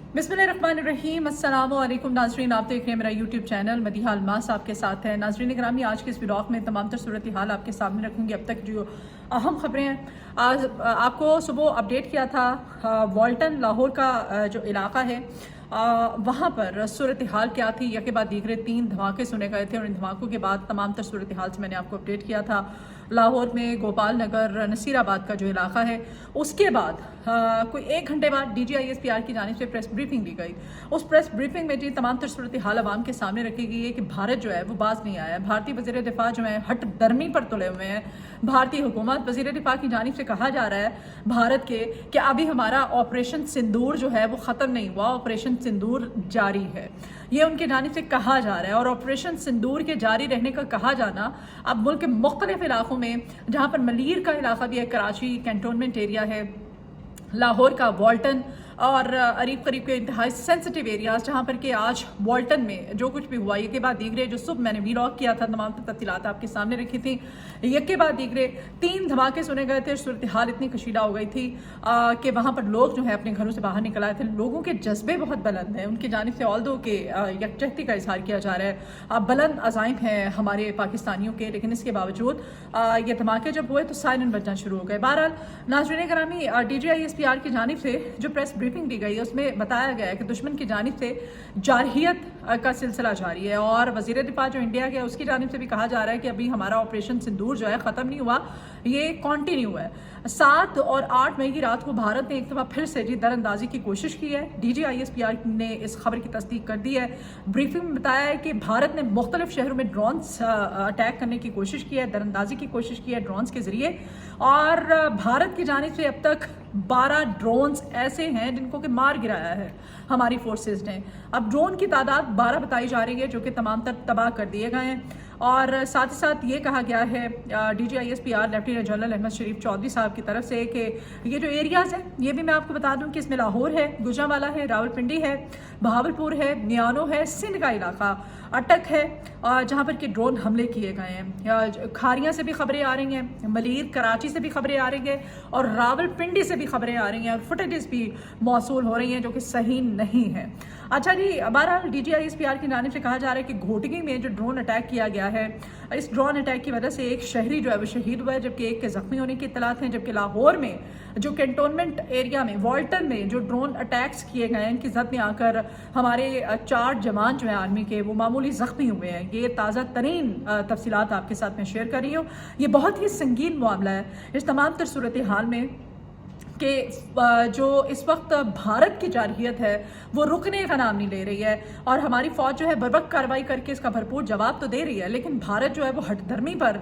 बिस्मिल्लाहिर्रहमानिर्रहीम। अस्सलामुअलैकुम नाज़रीन, आप देख रहे हैं मेरा यूट्यूब चैनल मदीहा अलमास आपके साथ है। नाज़रीन ग्रामी, आज के इस व्लॉग में तमाम तर सूरत हाल आपके सामने रखूँगी। अब तक जो अहम खबरें हैं, आज आपको सुबह अपडेट किया था वाल्टन लाहौर का जो इलाका है वहाँ पर सूरत हाल क्या थी। यके बाद दीगरे 3 धमाके सुने गए थे और इन धमाकों के बाद तमाम तर सूरत हाल से मैंने आपको अपडेट किया था। लाहौर में गोपाल नगर नसीराबाद का जो इलाका है, उसके बाद कोई 1 घंटे बाद DGISPR की जानिब से प्रेस ब्रीफिंग दी गई। उस प्रेस ब्रीफिंग में जी तमाम तर सूरत हाल आवाम के सामने रखी गई है कि भारत जो है वो बाज नहीं आया है। भारतीय वज़ीर दिफा जो है हट दर्मी पर तुले हुए हैं। भारतीय हुकूमत वज़ीर दिफा की जानिब से कहा जा रहा है भारत के कि अभी हमारा ऑपरेशन सिंदूर जो है वो ख़त्म नहीं हुआ, ऑपरेशन सिंदूर जारी है, ये उनके जानिब से कहा जा रहा है। और ऑपरेशन सिंदूर के जारी रहने का कहा जाना अब मुल्क के मुख्तलिफ इलाकों में, जहाँ पर मलीर का इलाका भी है, कराची कैंटोनमेंट एरिया है, लाहौर का वाल्टन और करीब करीब के इंतहाई सेंसिटिव एरियाज, जहाँ पर कि आज वाल्टन में जो कुछ भी हुआ, ये के बाद दीगरे जो सुबह मैंने वीलॉग किया था, तमाम तफसीलात आपके सामने रखी थी। ये के बाद दीगरे 3 धमाके सुने गए थे। सूरत हाल इतनी कशीदा हो गई थी कि वहाँ पर लोग जो है अपने घरों से बाहर निकल आए थे। लोगों के जज्बे बहुत बुलंद हैं, उनकी जानिब से ऑल्दो के यकजहती का इजहार किया जा रहा है, बुलंद अज़ाइम हैं हमारे पाकिस्तानियों के, लेकिन इसके बावजूद ये धमाके जब हुए तो सायरन बजना शुरू हो गए। बहरहाल नाज़रीन ग्रामी, DGISPR की जानिब से जो प्रेस ब्रीफिंग दी गई है उसमें बताया गया है कि दुश्मन की जानिब से जारहियत का सिलसिला जारी है और वज़ीर दिफा जो इंडिया के उसकी जानिब से भी कहा जा रहा है कि अभी हमारा ऑपरेशन सिंदूर जो है ख़त्म नहीं हुआ, ये कंटिन्यू है। 7 और 8 मई की रात को भारत ने एक दफ़ा फिर से दरअंदाजी की कोशिश की है। DGISPR ने इस खबर की तस्दीक कर दी है। ब्रीफिंग में बताया है कि भारत ने मुख्तलिफ शहरों में ड्रोन्स अटैक करने की कोशिश की है, दरअंदाजी की कोशिश की है ड्रोन्स के ज़रिए, और भारत की जानिब से अब तक 12 ड्रोन्स ऐसे हैं जिनको कि मार गिराया है हमारी फोर्सेस ने। अब ड्रोन की तादाद 12 बताई जा रही है, जो कि तमाम तर तबाह कर दिए गए हैं। और साथ ही साथ ये कहा गया है DGISPR लेफ्टिनेंट जनरल अहमद शरीफ चौधरी साहब की तरफ से कि ये जो एरियाज़ हैं, ये भी मैं आपको बता दूं कि इसमें लाहौर है, गुजरांवाला है, रावलपिंडी है, बहावलपुर है, मियानो है, सिंध का इलाका, अटक है, जहाँ पर कि ड्रोन हमले किए गए हैं। खारियाँ से भी खबरें आ रही हैं, मलीर कराची से भी खबरें आ रही हैं और रावलपिंडी से भी खबरें आ रही हैं और फुटेजेस भी मौसूल हो रही हैं जो कि सही नहीं है। अच्छा जी, बहरहाल DGISPR की जानिब से कहा जा रहा है कि घोटगी में जो ड्रोन अटैक किया गया है, इस ड्रोन अटैक की वजह से एक शहरी जो है वो शहीद हुआ है, जबकि एक के ज़ख्मी होने की इत्तलात हैं। जबकि लाहौर में जो कैंटोनमेंट एरिया में वाल्टन में जो ड्रोन अटैक्स किए गए हैं, इनकी जद में आकर हमारे 4 जवान जो हैं आर्मी के वो मामूली ज़ख्मी हुए हैं। ये ताज़ा तरीन तफसीलात आपके साथ मैं शेयर कर रही हूँ। ये बहुत ही संगीन मामला है। इस तमाम तर सूरत हाल में कि जो इस वक्त भारत की जारहियत है वो रुकने का नाम नहीं ले रही है और हमारी फ़ौज जो है बर्वक्त कार्रवाई करके इसका भरपूर जवाब तो दे रही है, लेकिन भारत जो है वो हटधर्मी पर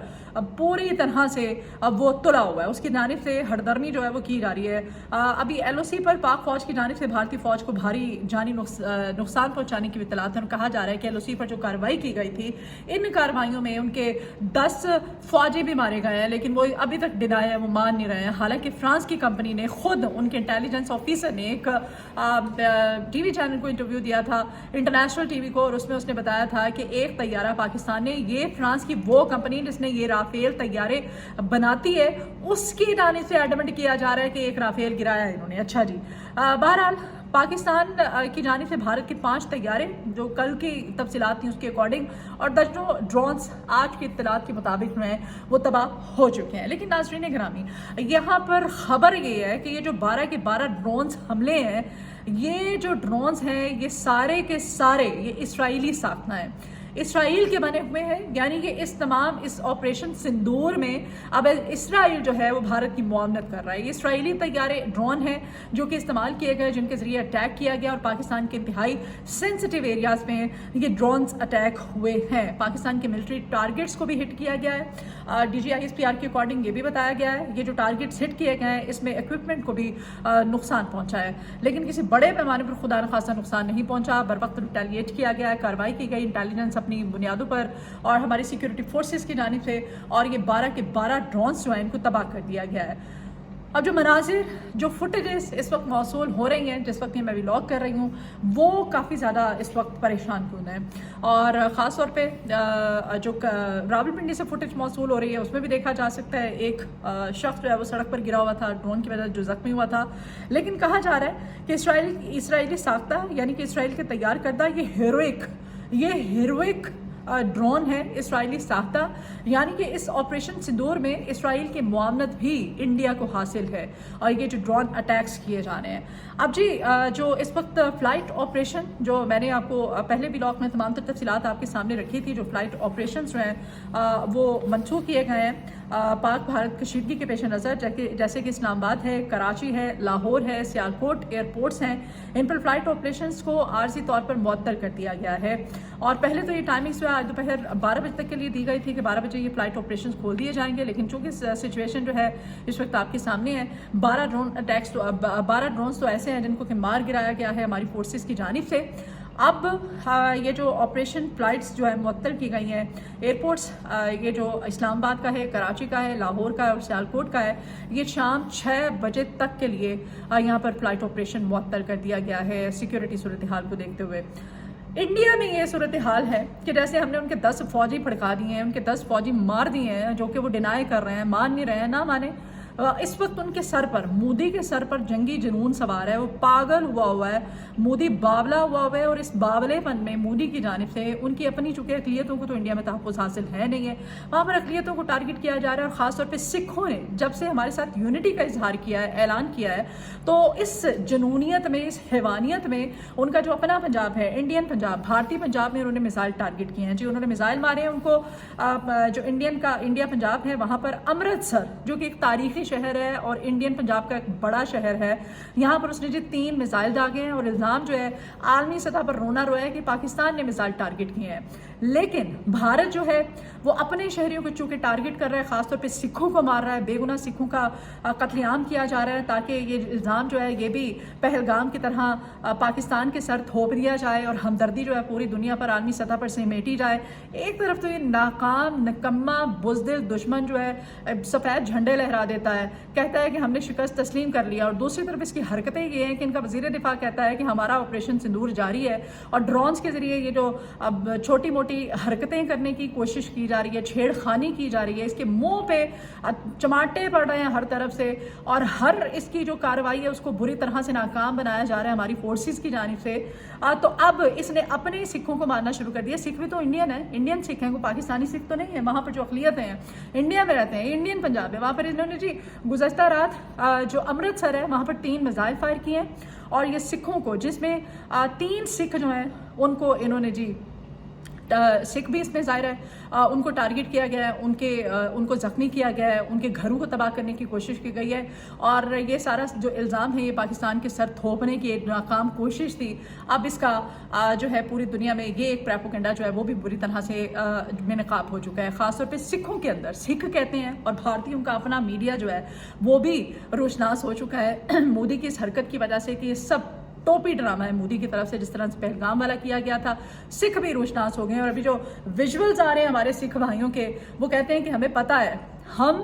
पूरी तरह से अब वो तुला हुआ है। उसकी जानिब से हटधर्मी जो है वो की जा रही है। अभी LOC पर पाक फ़ौज की जानिब से भारतीय फ़ौज को भारी जानी नुकसान पहुँचाने की इत्तलात है। कहा जा रहा है कि LOC पर जो कार्रवाई की गई थी, इन कार्रवाइयों में उनके 10 फ़ौजी भी मारे गए हैं, लेकिन वो अभी तक डिनाई है, वो मान नहीं रहे हैं। हालांकि फ्रांस की कंपनी ने खुद, उनके इंटेलिजेंस ऑफिसर ने एक TV चैनल को इंटरव्यू दिया था, इंटरनेशनल TV को, और उसमें उसने बताया था कि एक तैयारा पाकिस्तान ने, ये फ्रांस की वो कंपनी जिसने ये राफेल तैयारे बनाती है, उसकी जानिब से एडमिट किया जा रहा है कि एक राफेल गिराया है इन्होंने। अच्छा जी, बहरहाल पाकिस्तान की जानिब से भारत के 5 तैयारे जो कल की तफसीलात थी उसके अकॉर्डिंग और दर्जनों ड्रोन्स आज की इत्तलात के मुताबिक जो हैं वो तबाह हो चुके हैं। लेकिन नाज़रीन ग्रामी, यहाँ पर ख़बर ये है कि ये जो 12 के 12 ड्रोन्स हमले हैं, ये जो ड्रोन्स हैं ये सारे के सारे ये इसराइली साखना है, इसराइल के बने हुए हैं। यानी कि इस ऑपरेशन सिंदूर में अब इसराइल जो है वो भारत की मुआवनत कर रहा है। ये इसराइली तैयारे ड्रोन हैं जो कि इस्तेमाल किए गए, जिनके ज़रिए अटैक किया गया और पाकिस्तान के इंतहाई सेंसिटिव एरियाज़ में ये ड्रोन्स अटैक हुए हैं। पाकिस्तान के मिलिट्री टारगेट्स को भी हिट किया गया है। DGISPR के अकॉर्डिंग ये भी बताया गया है ये जो टारगेट्स हिट किए गए हैं इसमें इक्विपमेंट को भी नुकसान पहुँचा है, लेकिन किसी बड़े पैमाने पर खुदा न खासा नुकसान नहीं पहुँचा। बर वक्त रिटेलिएट किया गया है, कार्रवाई की गई इंटेलिजेंस अपनी बुनियादों पर और हमारी सिक्योरिटी फोर्सेस की जानिब से, और ये 12 के 12 ड्रोन्स जो हैं इनको तबाह कर दिया गया है। اب جو مناظر جو فوٹیجز اس وقت موصول ہو رہی ہیں جس وقت یہ میں ولاگ کر رہی ہوں وہ کافی زیادہ اس وقت پریشان کن ہیں، اور خاص طور پہ جو راولپنڈی سے فوٹیج موصول ہو رہی ہے اس میں بھی دیکھا جا سکتا ہے ایک شخص جو ہے وہ سڑک پر گرا ہوا تھا ڈرون کی وجہ سے جو زخمی ہوا تھا، لیکن کہا جا رہا ہے کہ اسرائیلی ساختہ یعنی کہ اسرائیل کے تیار کردہ یہ ہیروئک ڈرون ہے اسرائیلی ساختہ، یعنی کہ اس آپریشن سندور میں اسرائیل کی معاونت بھی انڈیا کو حاصل ہے اور یہ جو ڈرون اٹیکس کیے جا رہے ہیں۔ اب جی جو اس وقت فلائٹ آپریشن جو میں نے آپ کو پہلے ولاگ میں تمام تر تفصیلات آپ کے سامنے رکھی تھی، جو فلائٹ آپریشنز جو ہیں وہ منسوخ کیے گئے ہیں پاک بھارت کشیدگی کے پیش نظر، جیسے کہ اسلام آباد ہے، کراچی ہے، لاہور ہے، سیالکوٹ ایئرپورٹس ہیں، ان پر فلائٹ آپریشنز کو عارضی طور پر معطل کر دیا گیا ہے۔ اور پہلے تو یہ ٹائمنگز جو ہے دوپہر 12 بجے تک کے لیے دی گئی تھی کہ 12 بجے یہ فلائٹ آپریشنز کھول دیے جائیں گے، لیکن چونکہ سچویشن جو ہے اس وقت آپ کے سامنے ہے، 12 ڈرونز تو ایسے ہیں جن کو کہ مار گرایا گیا ہے ہماری فورسز کی جانب سے۔ اب یہ جو آپریشن فلائٹس جو ہے معطل کی گئی ہیں، ایئرپورٹس یہ جو اسلام آباد کا ہے، کراچی کا ہے، لاہور کا ہے اور سیالکوٹ کا ہے، یہ شام 6 بجے تک کے لیے یہاں پر فلائٹ آپریشن معطل کر دیا گیا ہے سیکیورٹی صورتحال کو دیکھتے ہوئے۔ انڈیا میں یہ صورتحال ہے کہ جیسے ہم نے ان کے 10 فوجی پھڑکا دیے ہیں، ان کے 10 فوجی مار دیے ہیں، جو کہ وہ ڈینائی کر رہے ہیں، مان نہیں رہے ہیں، نہ مانے۔ اس وقت ان کے سر پر، مودی کے سر پر جنگی جنون سوار ہے، وہ پاگل ہوا ہے، مودی باولا ہوا ہے، اور اس باولے پن میں مودی کی جانب سے ان کی اپنی چونکہ اقلیتوں کو تو انڈیا میں تحفظ حاصل ہے نہیں ہے، وہاں پر اقلیتوں کو ٹارگٹ کیا جا رہا ہے، اور خاص طور پہ سکھوں نے جب سے ہمارے ساتھ یونٹی کا اظہار کیا ہے، اعلان کیا ہے، تو اس جنونیت میں، اس حیوانیت میں ان کا جو اپنا پنجاب ہے، انڈین پنجاب، بھارتی پنجاب میں انہوں نے میزائل ٹارگٹ کیے ہیں جی، انہوں نے میزائل مارے ہیں ان کو۔ جو انڈیا پنجاب ہے وہاں پر امرتسر جو کہ ایک تاریخی شہر ہے اور انڈین پنجاب کا ایک بڑا شہر ہے، یہاں پر اس نے جی 3 میزائل داغے ہیں، اور الزام جو ہے عالمی سطح پر رونا رویا ہے کہ پاکستان نے میزائل ٹارگٹ کیے ہیں، لیکن بھارت جو ہے وہ اپنے شہریوں کو چونکہ ٹارگٹ کر رہا ہے، خاص طور پہ سکھوں کو مار رہا ہے، بے گناہ سکھوں کا قتل عام کیا جا رہا ہے، تاکہ یہ الزام جو ہے یہ بھی پہلگام کی طرح پاکستان کے سر تھوپ دیا جائے اور ہمدردی جو ہے پوری دنیا پر عالمی سطح پر سمیٹی جائے۔ ایک طرف تو یہ ناکام نکما بزدل دشمن جو ہے سفید جھنڈے لہرا دیتا ہے، کہتا ہے کہ ہم نے شکست تسلیم کر لیا، اور دوسری طرف اس کی حرکتیں یہ ہیں کہ ان کا وزیر دفاع کہتا ہے کہ ہمارا آپریشن سندور جاری ہے، اور ڈرونز کے ذریعے یہ جو اب چھوٹی موٹی حرکتیں کرنے کی کوشش کی جا رہی ہے، چھیڑ خانی کی جا رہی ہے، اس کے منہ پہ چماٹے پڑ رہے ہیں ہر طرف سے، اور ہر اس کی جو کارروائی ہے اس کو بری طرح سے ناکام بنایا جا رہا ہے ہماری فورسز کی جانب سے۔ تو اب اس نے اپنے سکھوں کو مارنا شروع کر دیا۔ سکھ بھی تو انڈین ہیں، انڈین سکھ ہیں، کوئی پاکستانی سکھ تو نہیں ہے، وہاں پر جو اقلیتیں ہیں انڈیا میں رہتے ہیں، انڈین پنجاب ہے، وہاں پر انہوں نے جی گزشتہ رات جو امرتسر ہے وہاں پر 3 میزائل فائر کیے ہیں، اور یہ سکھوں کو، جس میں 3 سکھ جو ہیں ان کو انہوں نے جی سکھ بھی اس میں ظاہر ہے ان کو ٹارگٹ کیا گیا ہے، ان کو زخمی کیا گیا ہے، ان کے گھروں کو تباہ کرنے کی کوشش کی گئی ہے، اور یہ سارا جو الزام ہے یہ پاکستان کے سر تھوپنے کی ایک ناکام کوشش تھی۔ اب اس کا جو ہے پوری دنیا میں یہ ایک پروپیگنڈا جو ہے وہ بھی بری طرح سے بے نقاب ہو چکا ہے، خاص طور پہ سکھوں کے اندر، سکھ کہتے ہیں، اور بھارتیوں کا اپنا میڈیا جو ہے وہ بھی روشناس ہو چکا ہے مودی کی اس حرکت کی وجہ سے کہ یہ سب ٹوپی ڈرامہ ہے مودی کی طرف سے، جس طرح سے پہلگام والا کیا گیا تھا۔ سکھ بھی روشناس ہو گئے ہیں، اور ابھی جو ویژولز آ رہے ہیں ہمارے سکھ بھائیوں کے، وہ کہتے ہیں کہ ہمیں پتہ ہے ہم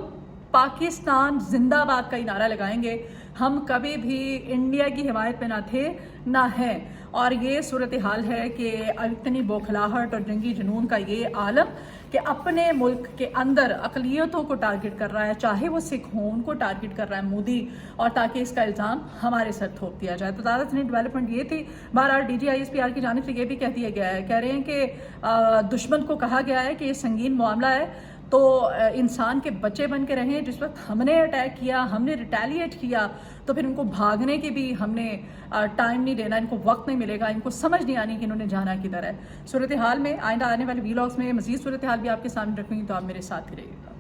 پاکستان زندہ باد کا ہی نعرہ لگائیں گے، ہم کبھی بھی انڈیا کی حمایت میں نہ تھے نہ ہیں۔ اور یہ صورتحال ہے کہ اتنی بوکھلاہٹ اور جنگی جنون کا یہ عالم کہ اپنے ملک کے اندر اقلیتوں کو ٹارگٹ کر رہا ہے، چاہے وہ سکھ ہوں، ان کو ٹارگٹ کر رہا ہے مودی، اور تاکہ اس کا الزام ہمارے سر تھوپ دیا جائے۔ تو زیادہ ترین ڈیولپمنٹ یہ تھی۔ بہرحال DGISPR کی جانب سے یہ بھی کہہ دیا گیا ہے، کہہ رہے ہیں کہ دشمن کو کہا گیا ہے کہ یہ سنگین معاملہ ہے، تو انسان کے بچے بن کے رہیں۔ جس وقت ہم نے اٹیک کیا، ہم نے ریٹیلیٹ کیا، تو پھر ان کو بھاگنے کے بھی ہم نے ٹائم نہیں دینا، ان کو وقت نہیں ملے گا، ان کو سمجھ نہیں آنی کہ انہوں نے جانا کدھر ہے۔ صورتحال میں آئندہ آنے والے ویلاگز میں مزید صورتحال بھی آپ کے سامنے رکھوں گی، تو آپ میرے ساتھ رہیے گا۔